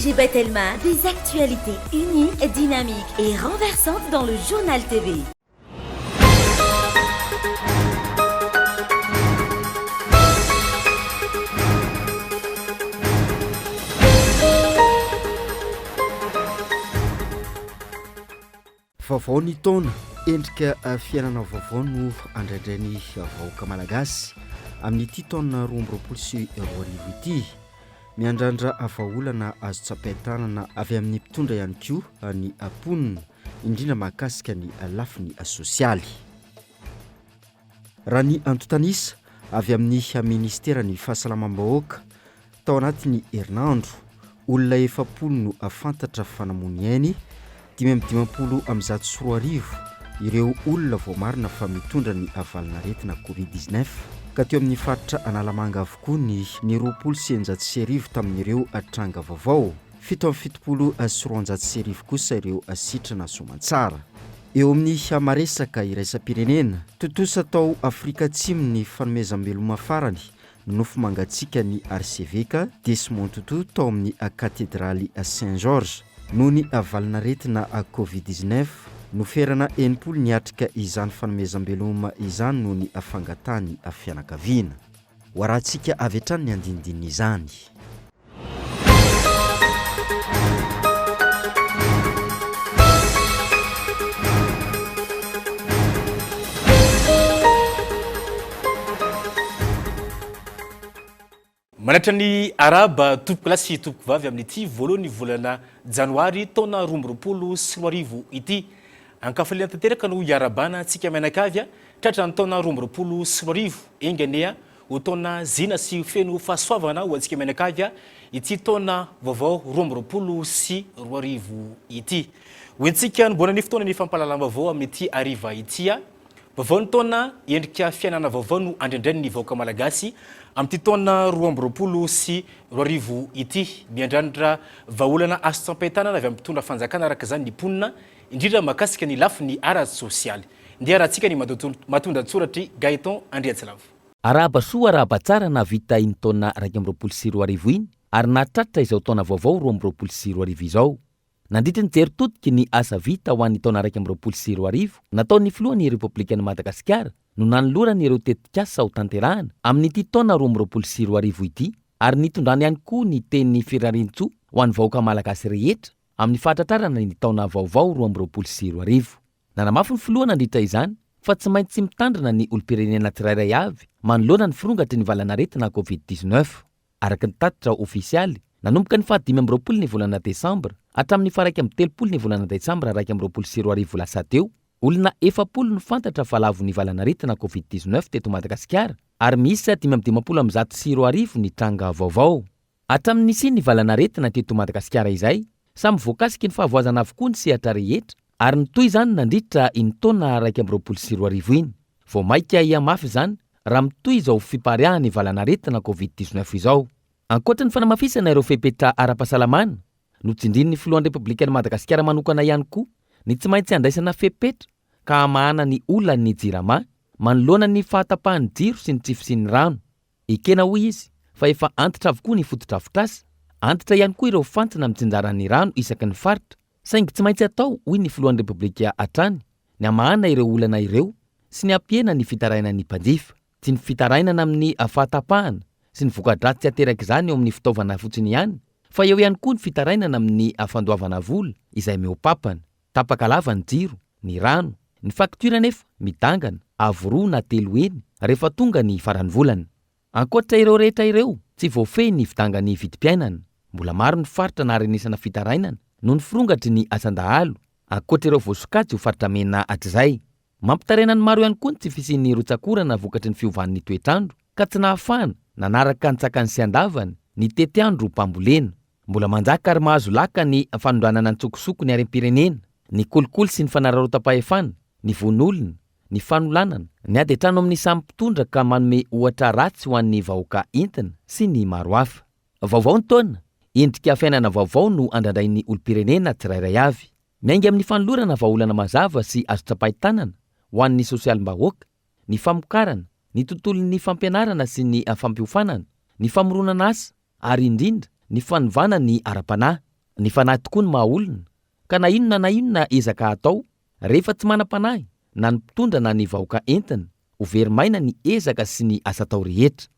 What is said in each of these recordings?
JB Telma, des actualités uniques, dynamiques et renversantes dans le journal TV. Vaovao ny taona endrika fiainana vaovao no andraindrainy vahoaka malagasy amin'ity taona 2024 ity. Miandrandra vahaolana azo tsapain-tanana avy amin'ny mpitondra ihany koa ny amponina indrindra mahakasika ny lafiny sosialy. Raha ny antotanisa avy amin'ny ministera ny fahasalamam-bahoaka tao anatiny herinandro olona 70 no afantatra fanamony ainy 520 ireo olona voamarina fa mitondra ny valanaretina COVID-19 ka teo amin'ny faritra Analamanga avokoa ny 20 tamin'ireo tranga vaovao 770 kosa ireo sitrana soamantsara. Eo amin'ny maresaka iraisam-pirenena totosa tao Afrika Atsimo ny fanomezam-beloma farany nofo mangatsika ny archevêque Desmond Tutu tao amin'ny katedraly Saint-Georges noho ny valanaretina COVID-19 noferana 80 niatrika izany fanomezam-beloma izany noho ny fangatany fianakaviana. Hoarahantsika avy hatrany ny andinindininy izany. Manatra ny araba tompoko lasy tompoko vavy amin'ity voalohany volana janoary taona 2024 ity. Ankafaliana tanteraka no iarabana antsika mianakavy tratra ny taona 2024 engania ho taona zina sy feno fahasoavana ho antsika mianakavy ity taona vaovao 2024 ity. Hoentsika nybona ny fotoana ny fampahalalam-baovao amin'ity ariva ity. Vaovao ny taona endrika fiainana vaovao no andrendren'ny vahoaka malagasy amin'ity taona 2024 ity. Miandrandra vahaolana azo tsapain-tanana avy amin'ny mpitondra fanjakana araka izany ny mponina indrindra mahakasika ny lafiny ara-sosialy. Ndeha rahantsika ny matondra tsoratry Gaeton Andriatsilavo. Araba soa araba tsara navita iny taona 2024 iny ary nahatratra izao taona vaovao 2024 izao. Nandritra ny jeritodiky ny asa vita ho an'ny taona 2024 nataon'ny filohan'ny Republikan'i Madagasikara no nanolorany ireo tetikasa ho tanterahana amin'ity taona 2024 ity ary nitondrany ihany koa ny tenin'ny firarintsoa ho an'ny vahoaka malagasy rehetra amin'ny fahatratrarana ny taona vaovao 2024. Nanamafy ny filoha nandritra izany fa tsy maintsy tsy mitandrina ny olom-pirenena tsirairay avy manoloana ny firongatry ny valanaretina COVID-19. Araka ny tatitra ofisialy nanomboka ny 25 ny volana Desambra hatramin'ny 1 ny volana Desambra 2024 lasa teo, olona 70 no fantatra fa lavo ny valanaretina COVID-19 teto Madagasikara ary misy 520 ny tranga vaovao. Hatramin'ny siny ny valanaretina teto Madagasikara izay, samy voakasiky ny fahavoazana avokoa ny sehatra rehetra ary nitoy izany nandritra iny taona 2024 iny. Vao maika iamafy izany raha mitoy izao fiparehan'ny valanaretina COVID-19 izao. Ankoatra ny fanamafisana ireo fepetra ara-pahasalamana, notsindrin'ny filohan'ny Republikan'i Madagasikara manokana ihany koa ny tsy maintsy andraisana fepetra ka hamahana ny olona ny jirama manoloana ny fahatapahan'ny jiro sy ny tsifo sy ny rano. Ekena hoy izy fa efa antitra avokoa ny fototra-fotrasa, antitra ihany koa ireo fantsina mitsinjaran'ny rano isaky ny faritra. Saingy tsy maintsy atao hoy ny filohan'ny Republika hatrany ny hamahana ireo olana ireo sy ny ampiena ny fitaraina ny mpanjifa, tsy ny fitarainana amin'ny fahatapahana sy ny voka-dratsy ateraka izany eo amin'ny fitaovana fotsiny ihany, fa eo ihany koa ny fitarainana amin'ny fandoavana vola izay mehopapana, tapaka lava ny jiro, ny rano, ny faktura nefa midangana, avo 2 na 3 eny rehefa tonga ny faran'ny volana. Ankoatra ireo rehetra ireo, tsy voafehy ny vidangany vidim-piainana, mbola maro ny faritra naharenesana fitarainana noho ny firongatry ny asandahalo. Ankoatra ireo voasokajy ho faritra mena hatr'izay. Mampitaraina ny maro ihany koa ny tsy fisian'ny rotsakorana vokatry ny fiovan'ny toetrandro ka tsy nahafahana nanaraka ny tsakany sy andavany ny tetiandro mpambolena. Mbola manjaka ary mahazo laka ny fanondranana ny tsokosoko ny harem-pirenena, ny kolikoly sy ny fanararaotam-pahefana, ny vonolona, ny fanolanana, ny ady hatrano amin'ny samy mpitondra ka manome ohatra ratsy ho an'ny vahoaka entina sy ny maro hafa. Vaovao ny taona, endrika fiainana vaovao no andrandrain'ny olom-pirenena tsirairay avy. Miainga amin'ny fanolorana vahaolana mazava sy azo tsapain-tanana ho an'ny sosialim-bahoaka, ny famokarana, ny tontolon'ny fampianarana sy ny fampiofanana, ny famoronana asa, ary indrindra ny fanovana ny ara-panahy. ny fanahy tokoa ny mahaolona ka na inona ezaka atao rehefa tsy manam-panahy na ny mpitondra na ny vahoaka entina ho verimaina ny ezaka sy ny asa tao rehetra.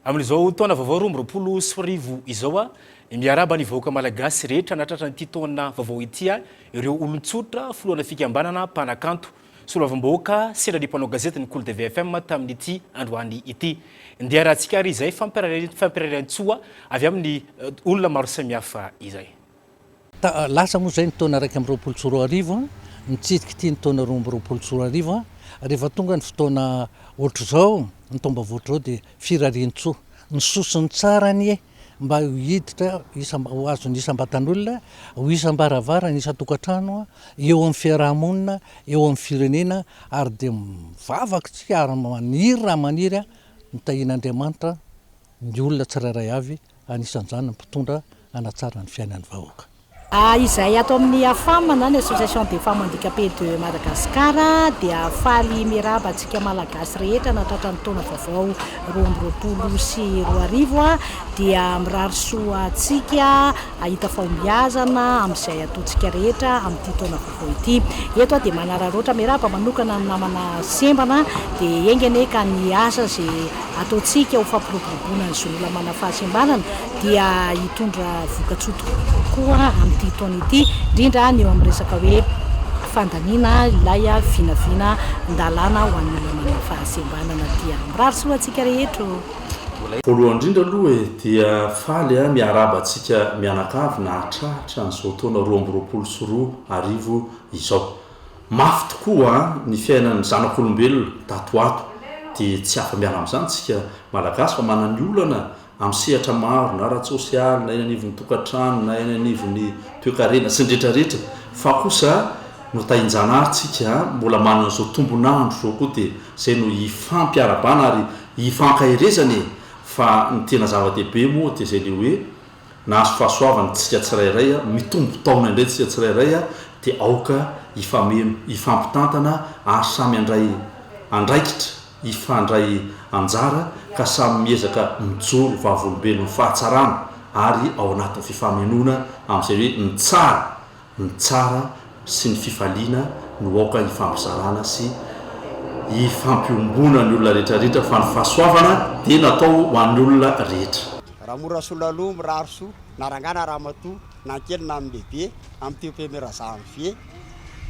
Amin'izao taona vaovao 2024 izao miaraba ny vahoaka malagasy rehetra natratra nyity taona vaovao ity ireo olon-tsotra filohana fikambanana mpanakanto solovam-bahoaka sendra ny mpanao gazety ny Kolo TVFM tamin'ity androany ity. Ndeha rahantsika ary izay fampireran-tsoa avy amin'ny olona maro samihafa izay. Lasa moa zay ny taona 2024 mitsidika ity ny taona 2024 rehefa tonga ny fotoana ohatr' zao ny tombavoatra zao dia firarian-tsoa ny sosiny tsarany mba hiditra ho azony isam-batan'olona ho isam-baravara ny isa-tokantrano eo amin'ny fiarahamonina eo amin'ny firenena ary dia mivavaka tsy ary raha maniry mitahian'Andriamanitra ny olona tsirairay avy anisan'izany mpitondra anatsara ny fiainan'ny vahoaka. Izay atao amin'ny AFAM ny Association des femmes handicapées de Madagascar dia faly miraba antsika malagasy rehetra natratra ny taona vaovao 2024 dia mirary soa antsika ahita fahombiazana amin'izay ataontsika rehetra amin'ity taona vaovao ity. Eto dia manararoatra miraba manokana ny namana sembana dia engene ka ny asa izay ataontsika ho fampiroboroboana ny zon'olona mana fahasembanana dia hitondra voka-tsoa koa amin'ity taona ity indrindra ny eo amin'ny resaka hoe fandaniana ilay vinavina ndalana ho an'ny olona mana fahasembanana dia mirary soa antsika rehetra. Voalohany indrindra aloha dia faly miaraba antsika mianakavy na hatrahatra n'izao taona 2024 izao. Mafy tokoa ny fiainan'ny zanak'olombelona tatoato dia tsy afa miala amin'izany tsika malagasy fa manana ny olana amin'ny sehatra maro na ara-tsosialy na eny anivon'ny tokantrano na eny anivon'ny toe-karena sy ny rehetrarehetra fa kosa no tahinjanahary tsika mbola manana izao tombonandro zao koa dia izay no hifampiarabana ary hifankaherezany fa ny tena zava-dehibe moa dia izay le hoe nahazo fahasoavany tsika tsirairay mitombo taona indray tsika tsirairay dia aoka hifameno hifampitantana ary samy andraikitra hifandray anjara ka samy miezaka mijoro vavolombelon'ny fahatsarana ary ao anatin'ny fifamenoana amin'izay hoe ny tsara sy ny fifaliana no aoka hifampizarana sy hifampiombona ny olona rehetrarehetra fa ny fahasoavana dia natao ho an'ny olona rehetra. Raha mora sola aloha mirary soa narangana raha matoa na kely na amin'ny lehibe amin'ny teopemeraza Janvier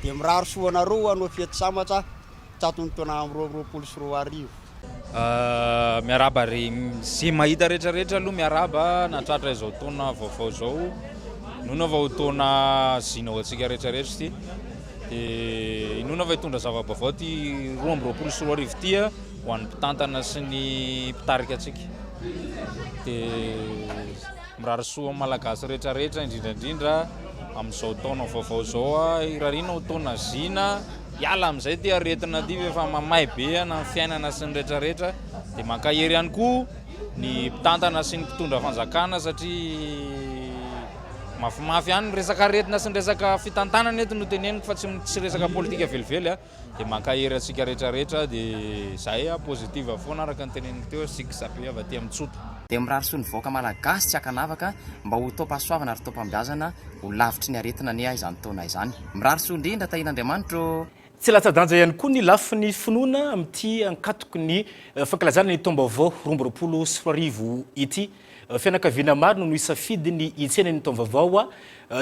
dia mirary soa anareo anao fety samatra tsatony taona amin'ny 2024. Miaraba ry sy mahita rehetrarehetra aloha miaraba natratra izao taona vaovao zao inona va ho taona zinao antsika rehetrarehetra ity dia inona va hitondra zava-baovao ty 2024 ity ho an'ny mpitantana sy ny mpitarika antsika dia mirary soa malagasy rehetrarehetra indrindrandrindra amin'izao taona vaovao zao irariana ho taona zina iala amin'izay ty aretina ty efa mamay be na fiainana sy ny rehetrarehetra dia mankahery ihany koa ny mpitantana sy ny mpitondra fanjakana satria mafimafy ihany resaka aretina sy ny resaka fitantanana eto no teneniko fa tsy resaka politika velively dia mankahery antsika rehetrarehetra dia izay pozitiva foana araka ny teneniko teo sika sape avy aty amin'ny tsoto. Dia mirary soa ny vahoaka malagasy tsy hakanavaka mba ho tao-pahasoavana ary tao-pambiazana ho lavitry ny aretina ny izany taona izany. Mirary soa indrindra tahin'Andriamanitra. Tsy latsa-danja ihany koa ny lafin'ny finoana amin'ity ankatoko ny fankalazana ny taom-baovao 2024 ity. Fianakaviana maro no isafidy ny hitsena ny taom-baovao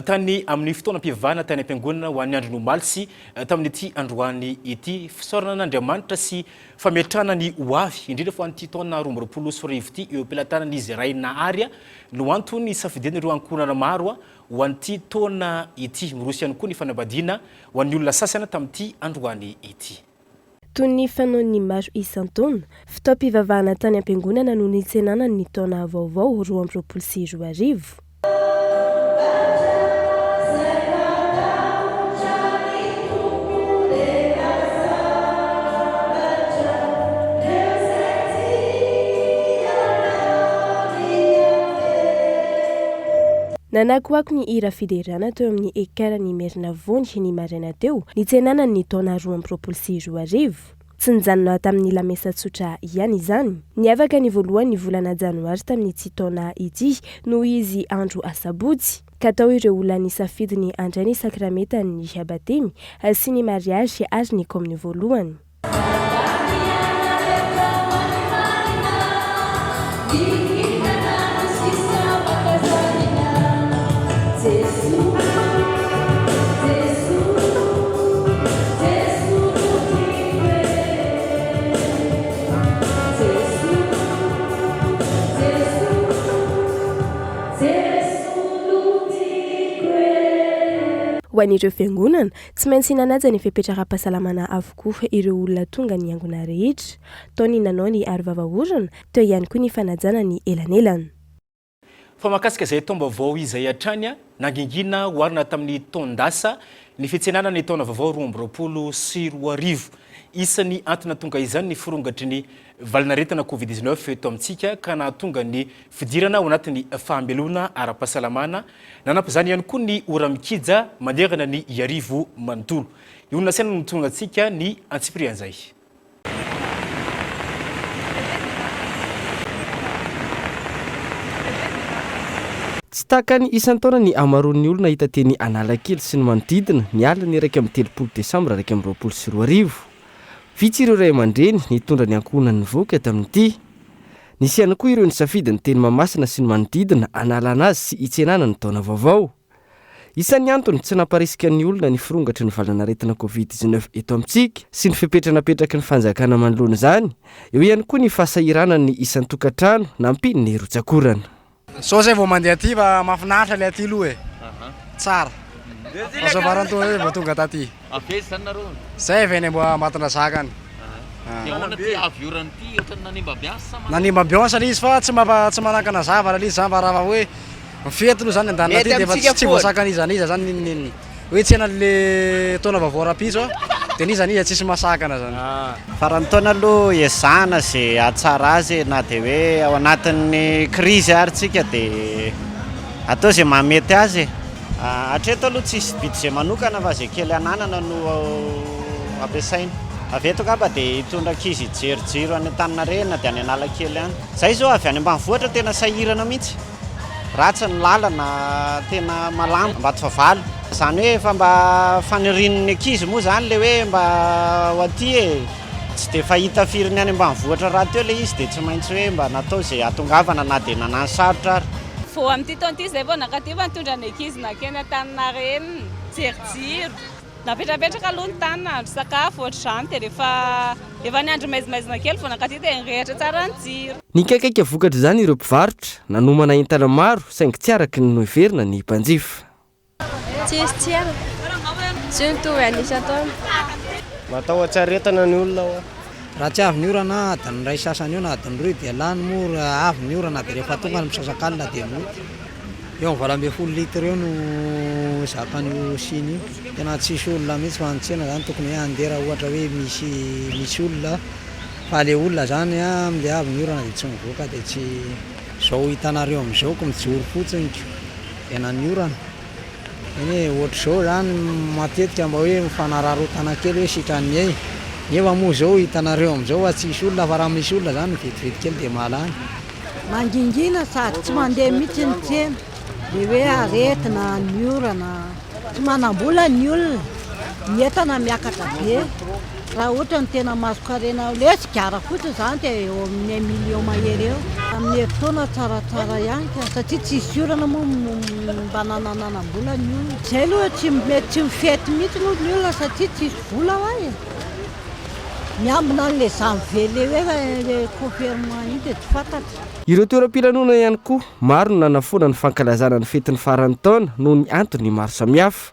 tany amin'ny fotoanam-pivavahana tany am-piangonana ho an'ny andro nomaly sy tamin'ity androany ity fisaorana n'Andriamanitra sy fametrahana ny hoavy indrindra fa an'ity taona 2024 ity eo am-pelatanan'izy ray nahary no antony isafidian'ireo ankohonana maro ho an'ity taona ity mirosy ihany koa ny fanambadiana ho an'ny olona sasana tamin'ity androany ity. Toy ny fanaony maro isan-taona, fitaom-pivavahana tany am-piangonana no nitsenana ny taona vaovao 2024. Nanakoako ny hira fiderana teo amin'ny ekarany Merinavony ny maraina teo, nitsenana ny taona 2024. tsy nijanona tamin'ny lamesatsotra ihany izany. Niavaka ny voalohany volana janoary tamin'ny tsy taona ity noho izy andro asabotsy ka tao ireo olona nisafidy ny andray ny sakramenta ny habatemy sy ny mariage ary ny kominy voalohany. Ho an'ireo fiangonana tsy maintsy nanaja ny fipetraham-pahasalamana avokoa ireo olona tonga ny angona rehetra, tao ny nanao ny aro vavaorana, teo ihany koa ny fanajana ny elanelana. Fa makasika izay taom-baovao izay hatrany nangingina hoarina tamin'ny taondasa ny fitsenana ny taona vaovao 2024. Isan'ny antony tonga izany ny firongatry ny valinaretina Covid-19 eto amintsika ka nahatonga ny fidirana ao anatin'ny fahamelona ara-pahasalamana. Nanampy izany ihany koa ny ora mikija manderana ny iarivo manontolo. Io nasaina no tonga antsika ny antsipirian'izay. Tsy takany isan-taona ny amaroan'ny olona hita teny Analakely sy ny manodidina ny alina ny 1 Desambra 2024. Vitsy ireo ray aman-dreny nitondra ny ankohonan'ny voky eto amin'ity. Nisy ihany koa ireo nisafidy ny teny Mahamasina sy ny manodidina analana azy sy hitsenana ny taona vaovao. Isan'ny antony tsy namparisika ny olona ny firongatry ny valanaretina Covid-19 eto amintsika sy ny fipetranapetraky ny fanjakana manoloana izany, eo ihany koa ny fasahirana ny isan'ny tokantrano nampiny ny rotsakorana. So zay vao mandeha aty va mahafinaritra le aty aloha e. Tsara. Azo varantoa hoe vao tonga taty. Avesy zany nareo. Zay veny mba matana zakany. Ahoana ty aviorany ty ohatry nanimba biasa. Nanimba biasa izy fa tsy manakana zavatra izy zany raha hoe mifety aloha zany andana aty de tsy voasakana izy zany nininy. Hoe tsena le taona vaovao rapiso de niza niza tsisy masakana zany. Farany taona aloha ezana zay atsara azy na de hoe ao anatin'ny crise ary tsika de atao zay mahamety azy. Hatreto aloha tsisy budget manokana fa zay kely ananana no ampiasaina. Avy eto kapa de hitondra ankizy jerijiro any Antaninarenina de any Analakely any. Zay zao avy any ambanivohitra tena sahirana mihitsy. Ratsy ny lalana tena malama mba tovavalo. Zany hoe fa mba fanirin'ny ankizy moa zany le hoe mba ho aty e. Tsy de fahita firiny any ambanivohitra raha teo le izy de tsy maintsy hoe mba natao zay atongavana na de nanano sarotra ary. Vao amin'ity taona ity zay vao nakativa nitondra ny ankizy nakeny Antaninarenina, jerijiro. Napetrapetraka aloha ny tany nahandro sakafo ohatr'izany de efa ny andro maizimaizina kely vao nakaty dia nirehatra tsara ny jiro. Nikaikaiky vokatra izany ireo mpivarotra nanomana entana maro saingy tsy araky ny noheverina ny mpanjifa. Tsy araka. Tsy nitovy anisan-taona. Matao hatsaretana ny olona ao. Raha tsy avy ny orana da ny ray sasany eo na adiny roy dia lany moa avy ny orana dia rehefa tonga ny misasakalina dia moty. Eo amin'ny 20 litatra eo no zakany siny io. Tena tsisy olona mihitsy fa antsena zany tokony hoe andera ohatra hoe misy olona fa le olona zany le avy ny orana dia tsy mivoaka dia tsy zao hitanareo amin'izao ko mijoro fotsiny tena ny orana. Eny ohatr'izao zany matetika mba hoe mifanararotana kely hoe sitrany ay. Nefa moa zao hitanareo amin'izao tsisy olona fa raha misy olona zany vetivety kely dia malany. Mangingina sady tsy mandeha mihitsy ny tsena. Dia hoe aretina ny orana, tsy manam-bola ny olona, ny entana miakatra be. Raha ohatra ny tena masokarena le sigara fotsiny zany dia eo amin'ny 1 million mahery eo. Amin'ny herintaona tsaratsara ihany ka satria tsisy orana moa mba nananam-bola ny olona. Zay aloha tsy mety tsy mifety mihitsy aloha ny olona satria tsisy vola hoy. Miambina an'le janvier hoe confirmant iny dia tsy fantatra. Ireo toeram-pilanona ihany koa maro no nanafoana ny fankalazana ny fetin'ny faran'ny taona noho ny antony maro samihafa.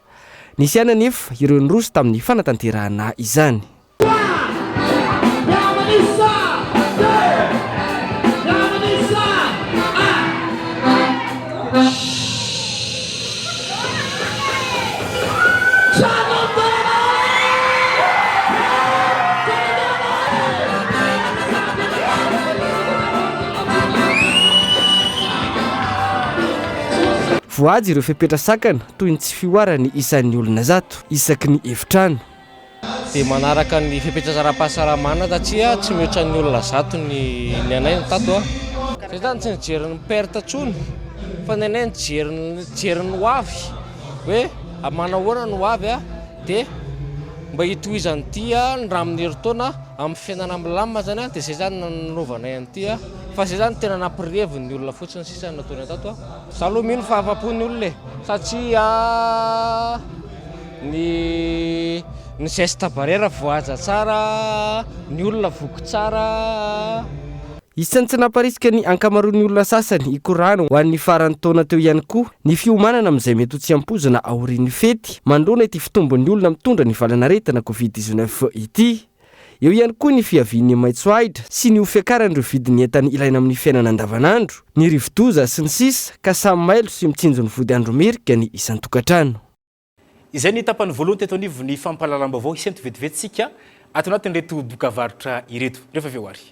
Nisy ihany anefa ireo niroso tamin'ny fanatanterahana izany. Voazy ireo fipetra sakana toy ny tsy fioarany isan'ny olona zato isaky ny efitrano. dia manaraka ny fipetrasaram-pahasalamana satria tsy mihoatra ny olona zato ny anay ny tato a. Zay zany tsy nijeriny perte tsony fa ny anay nijeriny ho avy hoe manahoana no avy a dia mba hitohizany ity a ny raha amin'ny heritaona amin'ny fiainana milamina zany a dia zay zany nanovanay an'ity a fa zay zany tena nampirevy ny olona fotsiny sisa nataony tato a. Za aloha mino fa afa-pony olona e satria ny geste barrière voaja tsara, ny olona voky tsara. Isan'ny tsy namparisika ny ankamaroan'ny olona sasany hikorana ho an'ny faran'ny taona teo ihany koa ny fiomanana amin'izay mety ho tsy ampozana aorian'ny fety mandroana ity fitombon'ny olona mitondra ny valanaretina Covid-19 ity. Eo ihany koa ny fiavian'ny maitso ahitra sy ny ofiakaran'ireo vidiny entany ilaina amin'ny fiainana andavanandro, ny rivodoza sy ny sisa ka samy mailo sy mitsinjo ny vody andro merika ny isan-tokantrano. Izay ny tapany voalohany teto anivo ny fampahalalam-baovao isento vetivetsika ato anatin'ireto dokavarotra ireto rehefa avy eo ary.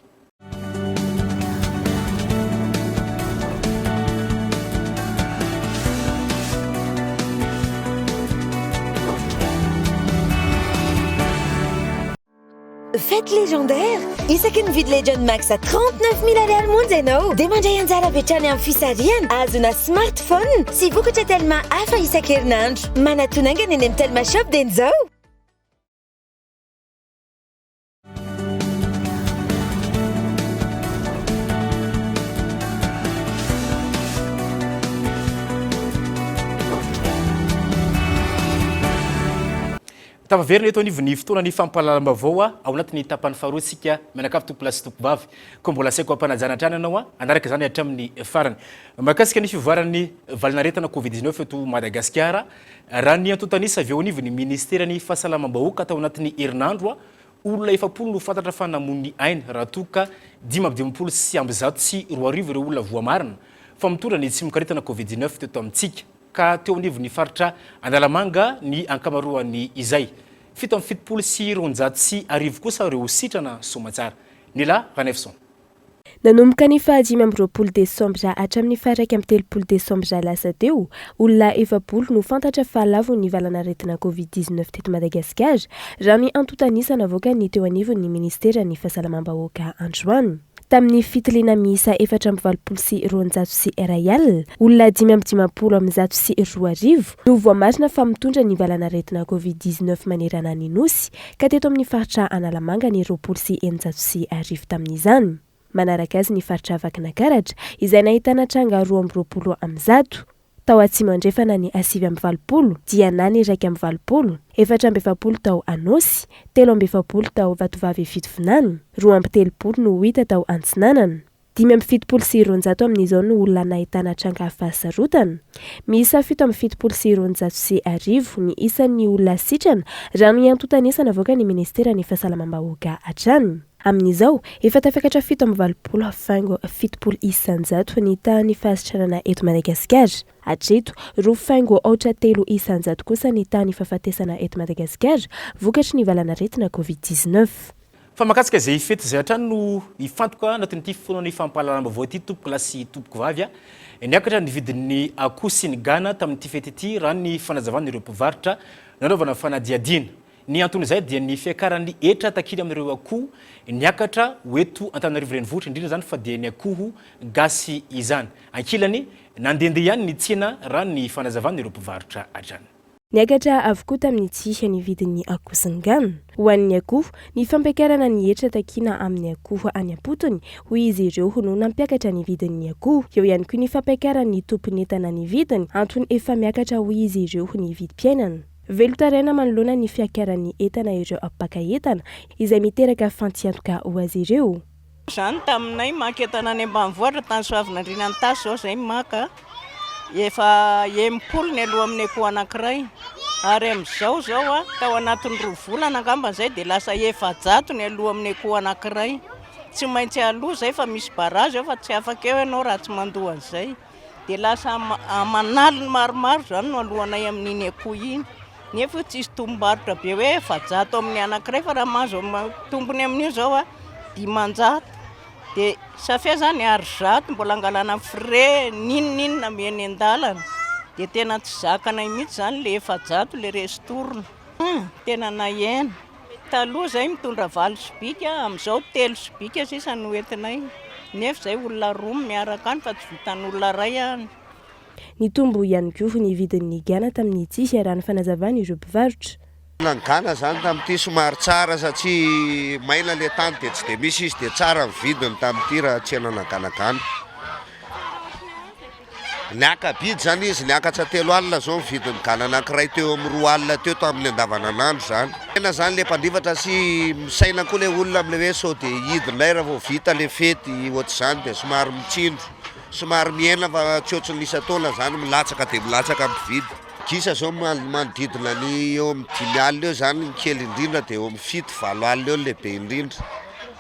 Fête légendaire! Isaky ny vidy Legend Max à 39 000 ariary monja ianao dia mandray anjara betrany amin'ny fisariana azona smartphone sy vokatra Telma hafa isan-kerinandro. Manatonangana eny amin'ny Telma Shop dia nizao. Tavaverina eto anivon'ny fotoana ny fampahalalam-baovao ao anatin'ny tapany faharoa sika mianakavy tompolasy tompobavy ko mbola saiko ampanajana hatrany ianao anaraka zany hatramin'ny farany mahakasika ny fivoaran'ny valanaretina Covid-19 eto Madagasikara raha ny antotanisa avy eo anivon'ny ministerany fahasalamam-bahoaka tao anatin'ny herinandro olona 700 no fantatra fa namon'ny aina raha toka 520 sy 100 sy 200 ireo olona voamarina fa mitondra ny tsy mikaretina Covid-19 teto amintsika ka teo anivon'ny faritra Analamanga ny ankamaroan'ny izay 770 sy 200 sy 10 kosa ireo sitrana somatsara ny la Ranefson. Nanomboka ny 25 Desambra hatramin'ny 1 Desambra lasa teo, olona 700 no fantatra fa lavo ny valanaretina Covid-19 teto Madagasikara raha ny antotanisa navoakany teo anivon'ny ministerany fahasalamam-bahoaka androany. Tamin'ny fitiliana miisa 420 sy 200 sy ariary, olona 520 amin'ny sy 200 no voamarina fa mitondra ny valanaretina Covid-19 manerana ny nosy ka teto amin'ny faritra Analamanga ny 20 sy 100 sy 10 tamin'izany. Manaraka azy ny faritra Vakinankaratra izay nahitana tranga 20 amin'ny tao atsimo andrefana ny 920, Dianany 120, 420 tao Anosy, 320 tao Vatovavy Fitovinany, 230 no hita tao Antsinanana, 570 sy 200 amin'izao no olona nahitana tranga fahasarotana, miisa 770 sy 200 sy 10 ny isan'ny olona sitrana raha ny antotanisa navoaka ny ministerany fahasalamam-bahoaka hatrany. Amin'izao, efa tafakatra 720 fango 70 isanjato ny tany fahasitranana eto Madagasikara. Hatreto, roa fango 300 kosa ny tany fahafatesana eto Madagasikara vokatry ny valanaretina Covid-19. Fa makasika izay fety izay hatrany no ifantoka anatin'ity fotoana ny fampahalalam-baovao ity tompoko lasy tompoko vavy niakatra ny vidin'ny akoho sy ny gana tamin'ity fety ity raha ny fanazavan'ireo mpivarotra nanaovana fanadiadiana. Ny antony izay dia ny fiakaran'ny etra takily amin'ireo akoho niakatra hoeto Antananarivo renivohitra indrindra zany fa dia ny akoho gasy izany. Ankilany nandehandeha ihany ny tsena raha ny fanazavan'ireo mpivarotra hatrany. Niakatra avokoa tamin'ny tsihy ny vidin'ny akoho sy ny gana. Ho an'ny akoho, ny fampiakarana ny etra takina amin'ny akoho any am-potony hoy izy ireo no nampiakatra ny vidin'ny akoho. Eo ihany koa ny fampiakaran'ny tompony entana ny vidiny antony efa miakatra hoy izy ireo ny vidim-piainana. Velotaraina manoloana ny fiakaran'ny entana ireo apaka entana izay miteraka fantiantoka ho azy ireo. Zany taminay maka entana any ambanivohitra tany soavinandrina ny tasy zao zay maka efa 70 ny aloha amin'ny akoho anankiray ary amin'izao zao tao anatin'ny 2 volana angamba zay dia lasa 700 ny aloha amin'ny akoho anankiray. Tsy maintsy aloha zay fa misy barazy fa tsy afaka eo ianao raha tsy mandoa an'izay dia lasa manaliny maromaro zany no alohanay amin'iny akoho iny. Nefa tsisy tombarotra be hoe 700 amin'ny anankiray fa raha mahazo tombony amin'io zao 500 dia safia zany 100 mbola angalana frais ninina meny an-dalana dia tena tsy zakanay mihitsy zany le 700 le restourna tena nahena taloha zay mitondra 20 sobika, amin'izao 3 sobika sisa no entinay. Nefa zay olona roa miaraka any fa tsy vitan'olona ray any. Ny tombo ihany koa ny vidin'ny gana tamin'ity iarahany fanazavana ireo mpivarotra. Gana zany tamin'ity somary tsara satria maina le tany dia tsy dia misy izy dia tsara ny vidiny tamin'ity raha tsy enana ganagana. Niakabidy zany izy niakatra 3 alina zao vidiny gana anankiray teo amin'ny 2 alina teo tamin'ny andavananandro zany. Tena zany le mpandrivatra sy misaina koa le olona amin'le hoe sao dia hidinay raha vao vita le fety ohatr'izany dia somary mitsindro. Somary miena fa tsy ohatry ny isa-taona zany milatsaka dia milatsaka mpividy. Gisa zao manodidina ny eo amin'ny 5 alina eo zany ny kely indrindra dia eo amin'ny 7-8 alina eo ny lehibe indrindra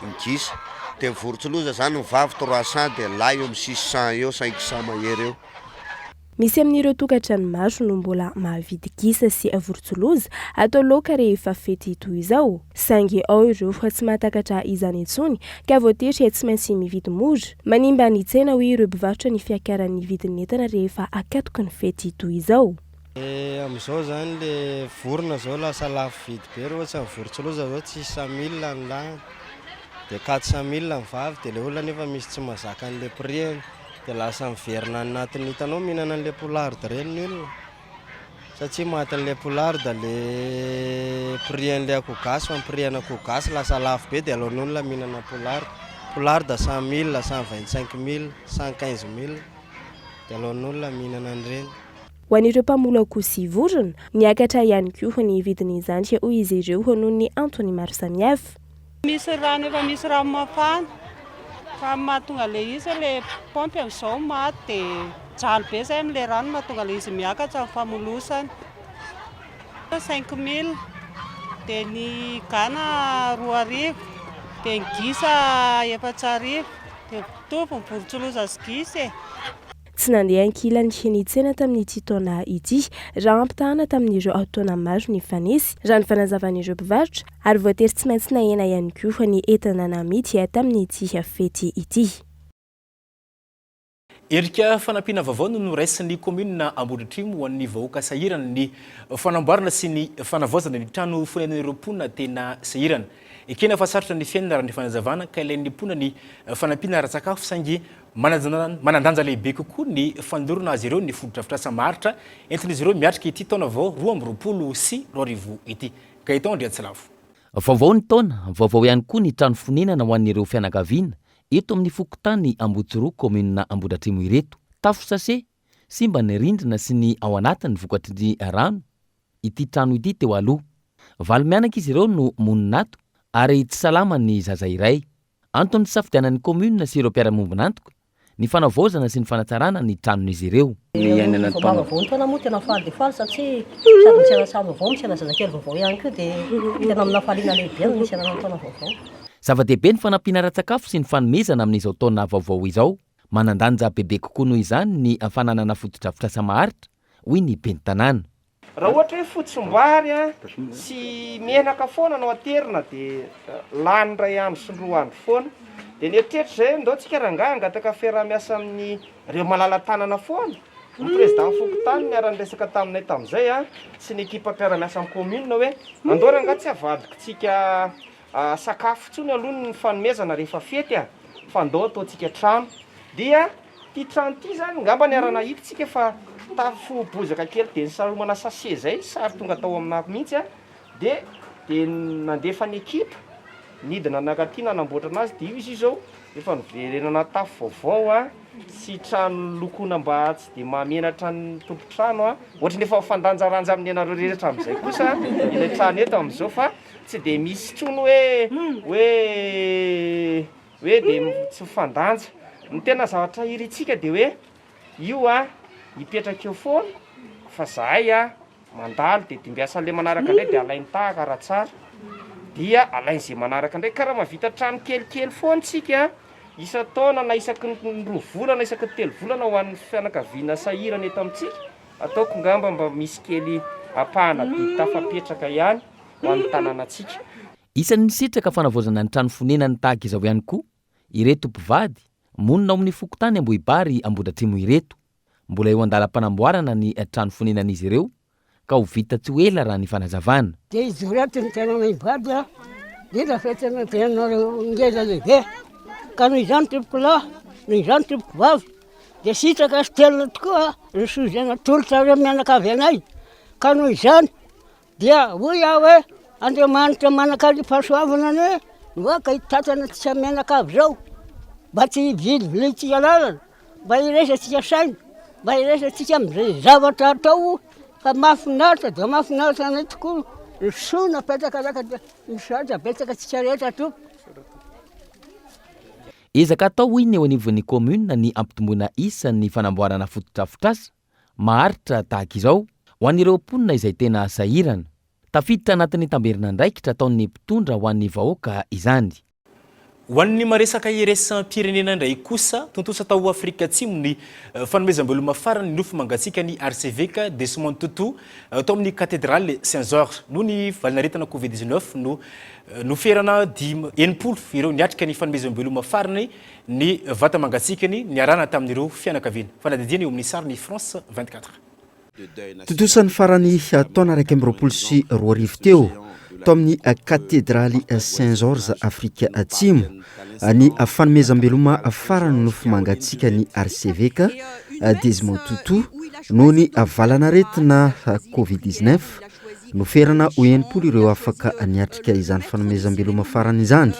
ny gisa. Dia vorotsiloza zany ny vavy 300 dia lahy eo amin'ny 600 eo 500 mahery eo. Misy amin'ireo tokantrano maro no mbola mahavidy gisa sy vorotsiloza atao laoka rehefa fety toy izao. Saingy ao ireo tsy mahatakatra izany intsony ka voatery tsy maintsy mividy mora. Manimba ny tsena hoe ireo mpivarotra ny fiakaran'ny vidin'entana rehefa akatoka ny fety toy izao. Amin'izao zany le vorona zao lasa lafo vidy be rehefa ohatsy ny vorotsiloza zao 600 000 ny lahy dia 400 000 ny vavy dia le olona nefa misy tsy mahazaka an'le prix dia lasa miverina anatin'ny hitanao mihinana an'le poularde reny ny olona satria mahatin'le poularde le prix an'le akoho gasy fa ny prix an'akoho gasy lasa lafo be dia aleon'ny olona mihinana poularde 100 000, 125 000, 115 000 dia aleon'ny olona mihinana an'ireny. Ho an'ireo mpamola akoho sy vorona, niakatra ihany koa ny vidin'izany hoy izy ireo noho ny antony maro samihafa. Misy rano efa misy rano mafana fa mahatonga le izy le pompe amin'izao maty dia jalo be zay amin'le rano mahatonga le izy miakatra amin'ny famolosany. 5 000 dia ny gana 2 arivo dia ny gisa 4 arivo dia mitovy ny vorotsiloza sy gisa. Tsy nandeha ankilany ny tsena tamin'ity taona ity raha ampitahana tamin'ireo taona maro ny fanesy raha ny fanazavan'ireo mpivarotra ary voatery tsy maintsy nahena ihany koa ny entana namidy tamin'ity fety ity. Erika fanampiana vaovao no noraisin'ny commune Amboditrimo ho an'ny vahoaka sahirana ny fanamboarana sy ny fanavaozana ny trano fonenan'ireo mponina tena sahirana. Ekena fa sarotra ny fiainana raha ny fanazavana ka ilain'ny mponina ny fanampiana ara-tsakafo saingy manandanja lehibe kokoa ny fandorona azy ireo ny fododrafitrasa maharitra entin'izy ireo miatrika ity taona vao 2020 sy 2020 ity. Gaetan Andriatsilavo. Vaovao ny taona, vaovao ihany koa ny trano fonenana ho an'ireo fianakaviana eto amin'ny fokotany Ambotsiro commune Amboditrimo ireto. Tafo sase, simba ny rindrina sy ny ao anatiny vokatry ny rano ity trano ity teo aloha. Valo mianaka izy ireo no moninato ary tsy salama ny zaza iray. Antony safidianan'ny commune sy ireo mpiara-mombonantoka ny fanavaozana sy ny fanatsarana ny tranon'izy ireo. Vaovao taona moa tena faly dia faly satria sady misy anasa vaovao misy anazazakely vaovao ihany koa dia tena amina faliana lehibe no misy anana taona vaovao. Zava-dehibe ny fanampiana ara-tsakafo sy ny fanomezana amin'izao taona vaovao izao. Manandanja bebe kokoa noho izany ny fananana fotodrafitrasa maharitra hoy ny ben'ny tanàna. Raha ohatra hoe fotsim-bary sy menaka foana no aterina dia lany ray andro sy 2 andro foana. Dia ny eritreritry zay ndao tsika rangahy angataka fiarah-miasa amin'ny ireo malala tanana foana. Ny président fokotany niara-niresaka taminay tamin'izay sy ny ekipa mpiara-miasa amin'ny commune hoe andao rangahy tsy avadikitsika sakafo tsony aloha ny fanomezana rehefa fety fa andao ataontsika trano. Dia ty trano ty zany ngamba niarana hiditsika fa tafo bozaka kely dia ny saromana sase zay sary tonga tao aminako mihitsy dia nandefa ny ekipa nidina nakaty nanamboatra anazy dia io izy izao efa niverenana tafo vaovao sy trano lokona mba tsy dia mahamenatra ny tompo-trano ohatrany efa fandanjaranja amin'ny anareo rehetra amin'izay kosa ilay trano eto amin'izao fa tsy dia misy trony hoe dia tsy fandanja. Ny tena zavatra iritsika dia hoe io hipetraka eo foana fa zahay mandalo dia dimbiasa le manaraka indray dia alainy tahaka raha tsara dia alain'izay manaraka indray karaha mahavita trano kelikely foana tsika isa-taona na isaky ny 2 volana isaky ny 3 volana ho an'ny fianakaviana sahirana eto amintsika ataoko ngamba mba misy kely apahana bidy tafapetraka ihany ho an'ny tanànatsika. Isan'ny sitraka fanavaozana ny trano fonenany tahaka izao ihany koa ireto mpivady monina ao amin'ny fokotany Ambohibary Amboditrimo ireto. Mbola eo andalam-panamboarana ny trano fonenan'izy ireo ka ho vita tsy ho ela raha ny fanazavana. dia izy reto ny tena mivady a dia rehefa tena tenareo ngeza lehibe ka noho izany tompokolahy noho izany tompoko vavy dia sitraka sy telona tokoa ny sozana tolotra reo mianakavy anay ka noho izany dia hoy aho hoe Andriamanitra manakaripasoavana ane noaka hitatana tsika mianakavy zao mba tsy vilivilitsika lalana mba hiresatsika saina mba hiresatsika amin'izay zavatra atao fa mahafinaritra dia mahafinaritra anay tokoa ny soa napetraka raka dia misaotra betsaka tsika rehetra tompo. Ezaka atao hoy ny eo anivon'ny commune ny ampitomboana isan'ny fanamboarana fotodrafitrasa maharitra tahaka izao ho an'ireo mponina izay tena sahirana. Tafiditra anatin'ny tamberinandraikitra ataon'ny mpitondra ho an'ny vahoaka izany. Ho an'ny maresaka iraisam-pirenena indray kosa, tontosa tao Afrika Atsimo ny fanomezam-beloma farany nofo mangatsiaka ny archevêque Desmond Tutu tao amin'ny cathédrale Saint-Georges noho ny valinaretana Covid-19 no noferana 80 ireo niatrika ny fanomezam-beloma farany ny vata mangatsikany niarana tamin'ireo fianakaviana. Fanadidiny eo amin'ny sary ny France 24. Tontosan'ny farany taona 2024 teo tao amin'ny cathédraly Saint-Georges Afrika Atsimo ny fanomezam-beloma farany nofo mangatsiaka ny archevêque Desmond Tutu noho ny valanaretina Covid-19 noferana ho 80 ireo afaka niatrika izany fanomezam-beloma farany izany.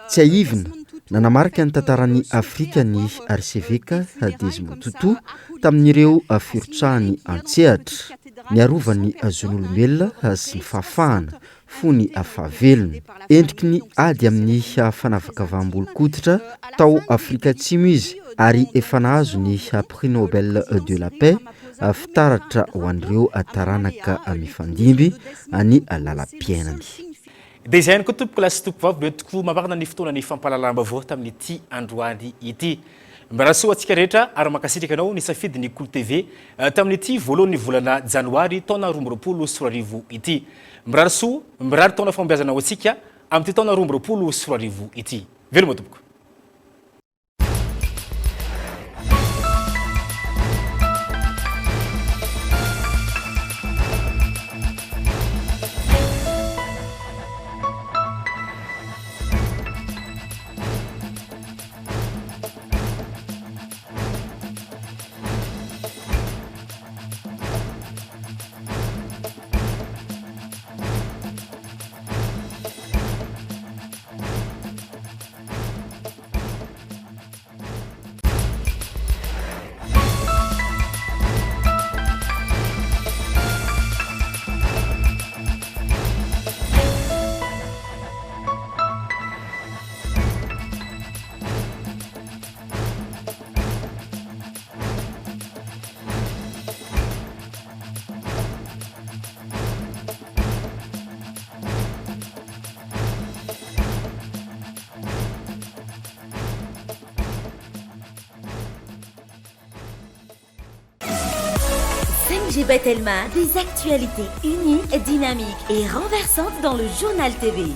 Tsy aivina nanamarika ny tantaran'ny Afrika ny archevêque Desmond Tutu tamin'ireo firotsahany antsehatra niarovany zon'olombelona sy ny fahafahana fony fahavelony endriky ny ady amin'ny fanavakavaam-bolokotitra tao Afrika Atsimo izy ary efa nahazo ny prix Nobel de la paix fitaratra ho an'ireo taranaka mifandimby ny lalam-piainany. Dia izay ihany koa tompoko lasy tompoko vavy be tokoa mamarina ny fotoana ny fampalalam-baovao tamin'ity androany ity. Mbarasoa antsika rehetra ary makasitraka anao ny safidy ny Kolo TV tamin'ity voalohan'ny volana janoary taona 2024 ity. Mbarasoa mirary taona fahombiazana ho antsika amin'ity taona 2024 ity. Veloma tompoko. Telma, des actualités uniques, dynamiques et renversantes dans le journal TV.